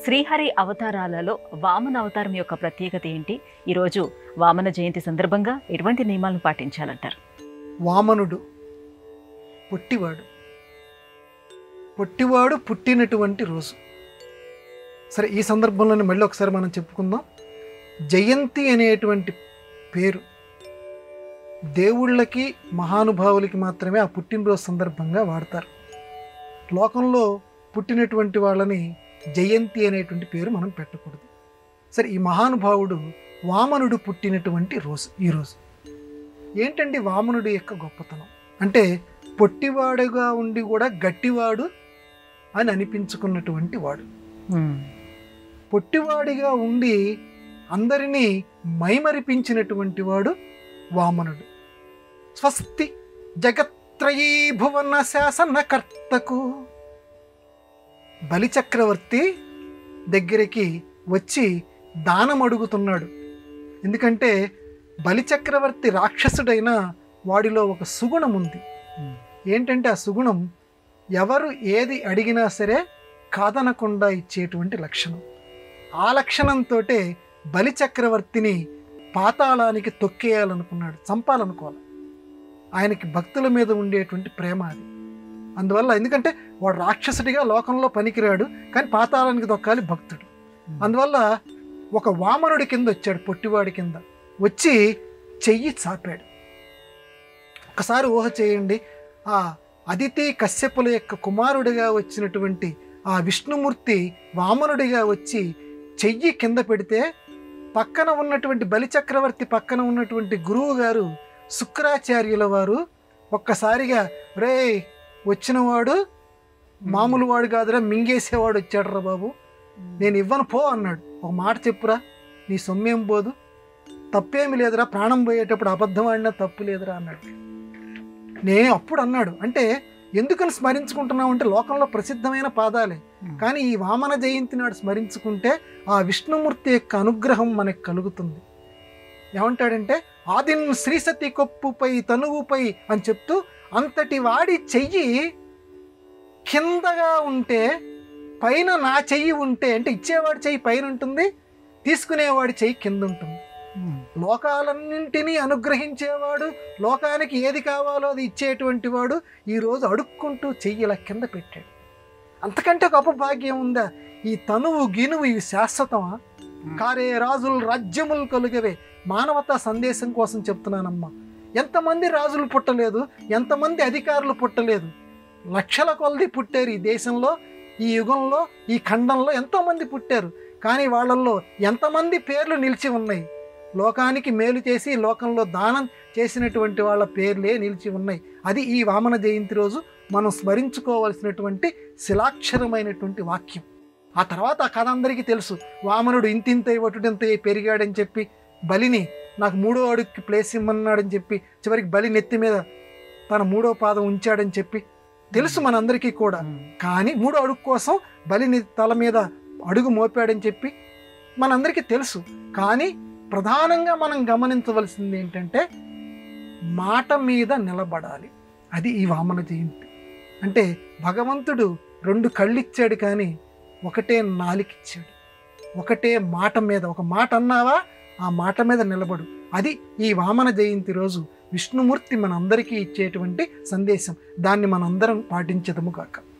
శ్రీహరి అవతారాలలో వామన అవతారం యొక్క ప్రత్యేకత ఏంటి? ఈరోజు వామన జయంతి సందర్భంగా ఎటువంటి నియమాలను పాటించాలంటారు? వామనుడు పొట్టివాడు పొట్టివాడు పుట్టినటువంటి రోజు. సరే, ఈ సందర్భంలోనే మళ్ళీ ఒకసారి మనం చెప్పుకుందాం. జయంతి అనేటువంటి పేరు దేవుళ్ళకి మహానుభావులకి మాత్రమే ఆ పుట్టినరోజు సందర్భంగా వాడతారు. లోకంలో పుట్టినటువంటి వాళ్ళని జయంతి అనేటువంటి పేరు మనం పెట్టకూడదు. సరే, ఈ మహానుభావుడు వామనుడు పుట్టినటువంటి రోజు ఈరోజు. ఏంటండి వామనుడి యొక్క గొప్పతనం అంటే, పొట్టివాడుగా ఉండి కూడా గట్టివాడు అని అనిపించుకున్నటువంటి వాడు. పొట్టివాడిగా ఉండి అందరినీ మైమరిపించినటువంటి వాడు వామనుడు. స్వస్తి జగత్రయీ భువన శాసనకర్తకు బలిచక్రవర్తి దగ్గరికి వచ్చి దానం అడుగుతున్నాడు. ఎందుకంటే బలిచక్రవర్తి రాక్షసుడైన వాడిలో ఒక సుగుణం ఉంది. ఏంటంటే ఆ సుగుణం ఎవరు ఏది అడిగినా సరే కాదనకుండా ఇచ్చేటువంటి లక్షణం. ఆ లక్షణంతో బలిచక్రవర్తిని పాతాళానికి తొక్కేయాలనుకున్నాడు, చంపాలనుకోవాలి. ఆయనకి భక్తుల మీద ఉండేటువంటి ప్రేమ అది. అందువల్ల, ఎందుకంటే వాడు రాక్షసుడిగా లోకంలో పనికిరాడు, కానీ పాతాళానికి దొక్కాలి భక్తుడు. అందువల్ల ఒక వామనుడి కింద వచ్చాడు, పొట్టివాడి కింద వచ్చి చెయ్యి చాపాడు. ఒకసారి ఊహ చేయండి, ఆ అదితి కశ్యపుల యొక్క కుమారుడిగా వచ్చినటువంటి ఆ విష్ణుమూర్తి వామనుడిగా వచ్చి చెయ్యి కింద పెడితే పక్కన ఉన్నటువంటి బలిచక్రవర్తి పక్కన ఉన్నటువంటి గురువు గారు శుక్రాచార్యుల వారు ఒక్కసారిగా, రే వచ్చినవాడు మామూలు వాడు కాదురా, మింగేసేవాడు వచ్చాడురా బాబు, నేను ఇవ్వను పో అన్నాడు. ఒక మాట చెప్పురా, నీ సొమ్మేం పోదు, తప్పేమి లేదురా, ప్రాణం పోయేటప్పుడు అబద్ధం ఆడినా తప్పు లేదురా అన్నాడు. నేను అప్పుడు అన్నాడు, అంటే ఎందుకని స్మరించుకుంటున్నావు అంటే లోకంలో ప్రసిద్ధమైన పాదాలే, కానీ ఈ వామన జయంతి నాడు స్మరించుకుంటే ఆ విష్ణుమూర్తి యొక్క అనుగ్రహం మనకు కలుగుతుంది. ఏమంటాడంటే, ఆదిన్ శ్రీసతి కొప్పుపై తనువుపై అని చెప్తూ, అంతటి వాడి చెయ్యి కిందగా ఉంటే పైన నా చెయ్యి ఉంటే, అంటే ఇచ్చేవాడి చెయ్యి పైన ఉంటుంది, తీసుకునేవాడి చెయ్యి కింద ఉంటుంది. లోకాలన్నింటినీ అనుగ్రహించేవాడు, లోకానికి ఏది కావాలో అది ఇచ్చేటువంటి వాడు ఈరోజు అడుక్కుంటూ చెయ్యి ఇలా కింద పెట్టాడు. అంతకంటే గొప్ప భాగ్యం ఉందా? ఈ తనువు గినువు ఇవి శాశ్వతమా? కారే రాజులు రాజ్యములు కలుగవే. మానవతా సందేశం కోసం చెప్తున్నానమ్మా. ఎంతమంది రాజులు పుట్టలేదు, ఎంతమంది అధికారులు పుట్టలేదు, లక్షల కొలది పుట్టారు ఈ దేశంలో, ఈ యుగంలో, ఈ ఖండంలో ఎంతోమంది పుట్టారు. కానీ వాళ్ళల్లో ఎంతమంది పేర్లు నిలిచి ఉన్నాయి? లోకానికి మేలు చేసి లోకంలో దానం చేసినటువంటి వాళ్ళ పేర్లే నిలిచి ఉన్నాయి. అది ఈ వామన జయంతి రోజు మనం స్మరించుకోవలసినటువంటి శిలాక్షరమైనటువంటి వాక్యం. ఆ తర్వాత ఆ కథ అందరికీ తెలుసు. వామనుడు ఇంతింత ఒటుడింత పెరిగాడని చెప్పి బలిని నాకు 3వ అడుగుకి ప్లేస్ ఇమ్మన్నాడని చెప్పి చివరికి బలి నెత్తి మీద తన 3వ పాదం ఉంచాడని చెప్పి తెలుసు మనందరికీ కూడా. కానీ 3వ అడుగు కోసం బలిని తల మీద అడుగు మోపాడని చెప్పి మనందరికీ తెలుసు. కానీ ప్రధానంగా మనం గమనించవలసింది ఏంటంటే, మాట మీద నిలబడాలి. అది ఈ వామన జయంతి అంటే. భగవంతుడు 2 కళ్ళిచ్చాడు కానీ ఒకటే నాలికిచ్చాడు. ఒకటే మాట మీద, ఒక మాట అన్నావా ఆ మాట మీద నిలబడు. అది ఈ వామన జయంతి రోజు విష్ణుమూర్తి మనందరికీ ఇచ్చేటువంటి సందేశం. దాన్ని మనందరం పాటించదము కాక.